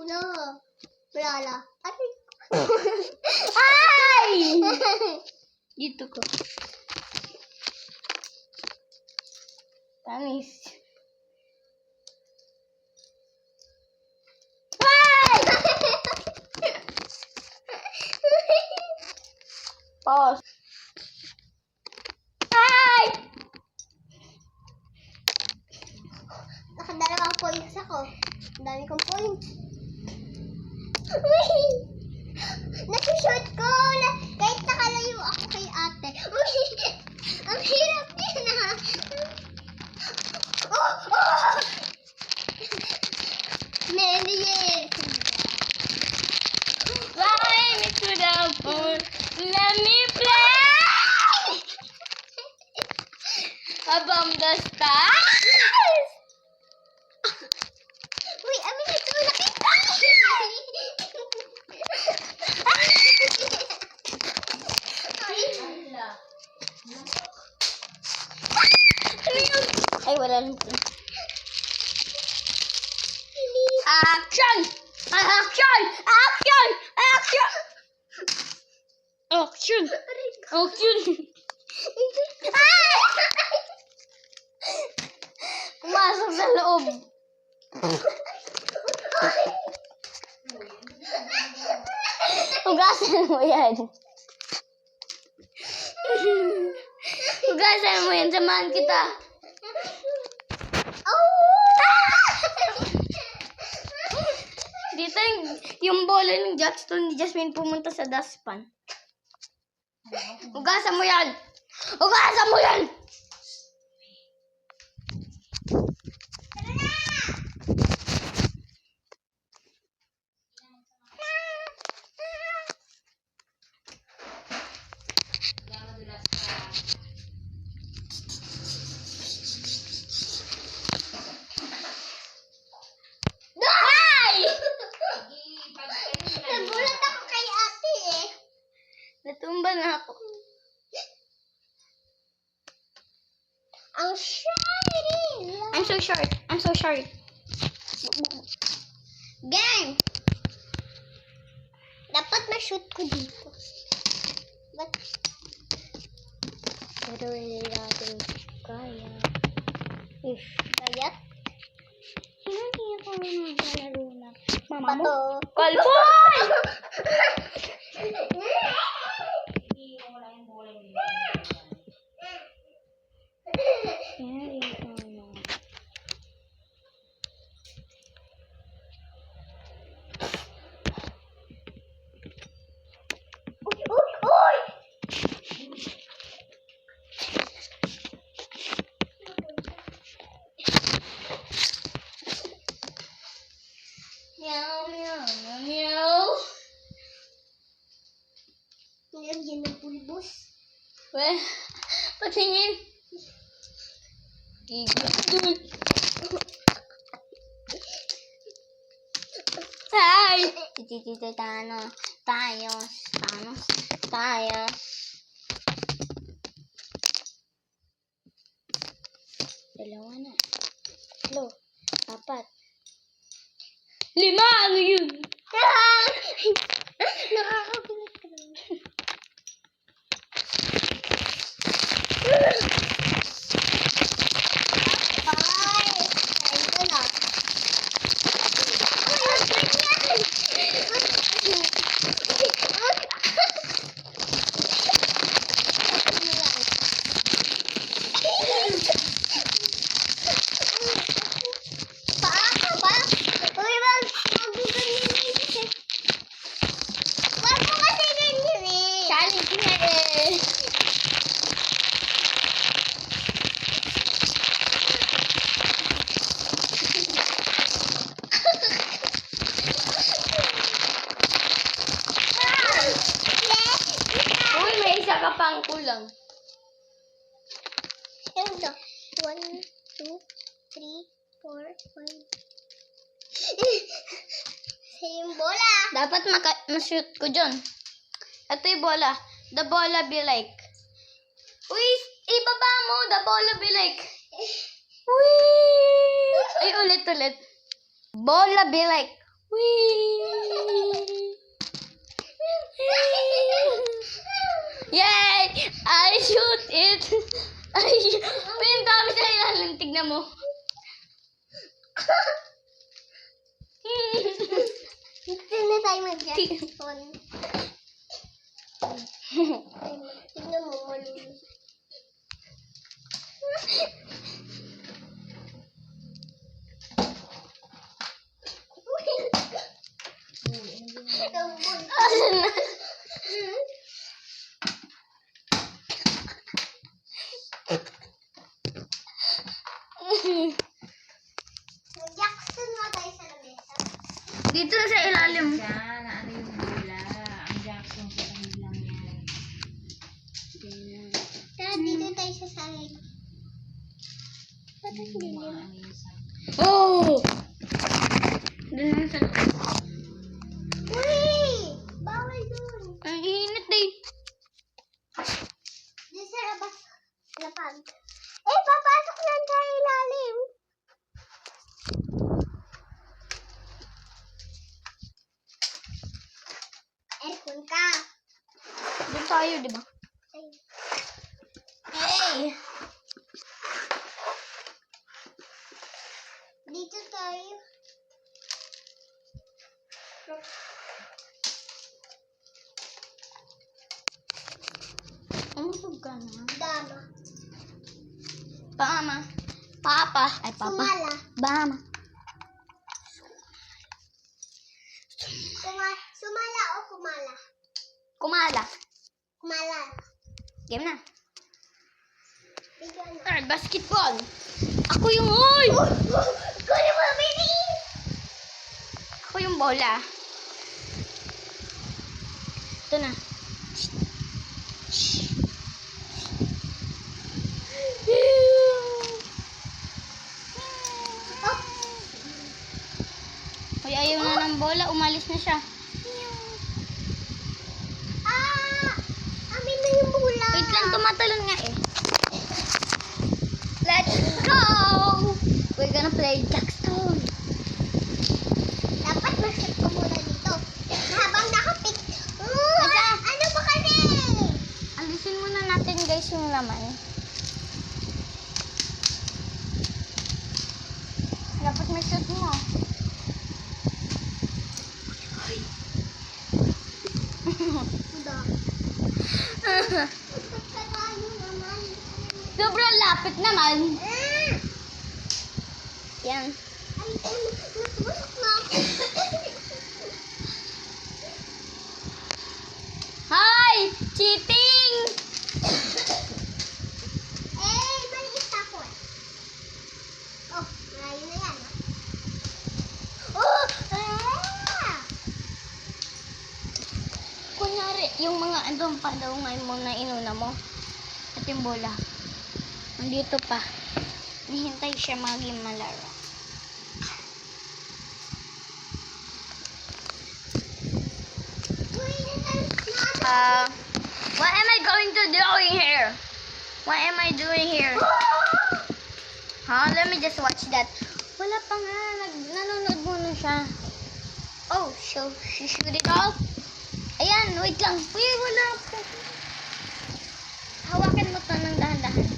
No. Wala. Ay! Dito ko. Tanis. Ay! Pause. Ay! Nakadalawang points ako. Ang dami kong points. Nasushoot ko. Kahit nakalayo ako kay ate. Ang hirap din ah. Nelly. Fly me to the moon. Let me play above the stars. Uy, amin ito nakita. Ay, wala lang. Action! Action! Action! Action! Action! Action! Pumasok sa loob. Hugasan mo yan. Hugasan mo yan. Samahan kita. Dito yung bola ng Jackson ni Jasmine pumunta sa dustpan. Hugasan mo yan! Hugasan mo yan! Nagulat ako kay ate eh. Natumba na ako. Ang shiny. I'm so short. I'm so short. Game. Dapat ma-shoot ko dito. But, pero hindi natin kaya. Kayat? Hindi ako maglalaro na. Mama mo? Pato. Kalboy! Uy! Meow, meow, meow, meow. Nilagyan ng pulbos. Well, patingin. Hi! Tayo. Dalawa na. 3, 4. 5, ano yun? Nakakagulat ka naman. Ay! Ayun na. Challenge na eh. Uy, may isa ka pang kulang. Ito. 1, 2, 3, 4, 5. Yung bola. Dapat ma-shoot ko dyan. Ito yung bola. The bola be like. Uy, ibaba mo. The bola be like. Uy! Ay, ulit. Bola be like. Whee! Yay! I shoot it! May ang dami sa ilalim. Tignan mo. Hindi na tayo mag-jackson. Tignan mo, malulis. Asan na? Mag-jackson nga tayo sa lamesa. Dito sa ilalim. Yan, ano yung bola. Ang Jackson sa kanilang yan. Tara, dito tayo sa salay. Ba't ang Yung mga dilim? ano yung sa... Oh! Doon lang sa... Uy! Bawal dun. Ang init eh. Diyan sa labas. Lapag. Eh, papasok lang sa ilalim. Aircon ka. Doon tayo, di ba? Ay. Hey! Dito tayo. Umusog ka na. Dama. Pama. Papa. Ay, papa. Sumala. Bama. Sumala o kumala? Kumala. Kumala. Game na. Bigyan na. Alright, basketball. Ako yung hoy! Kunin mo, bilis! Ako yung bola. Ito na. Oh, Hoy, ayaw na ng bola. Umalis na siya. amin na yung bula. Wait lang, tumatalon nga eh. Let's go! We're gonna play Jackstone. Dapat masip ko muna dito. Habang nakapik. Asa? Ano ba kasi? Alisin muna natin guys yung laman. Dapat may shoot mo. Pagkatayo naman. Sobrang lapit naman. Yan. Ay, nabusok na ako. Hi! Cheating! Maliit ako eh. Oh, malayo na yan. Oh! Kunyari, yung mga andun pa daw ngayon mo na inuna mo. At yung bola. Nandito pa. Nihintay siya maging malaro. What am I going to doing here? What am I doing here? Huh? Let me just watch that. Wala pa nga. Nanonood muna siya. Oh, so she shoot it off? Ayan, wait lang. Uy, wala pa. Hawakan mo to ng dahan-dahan.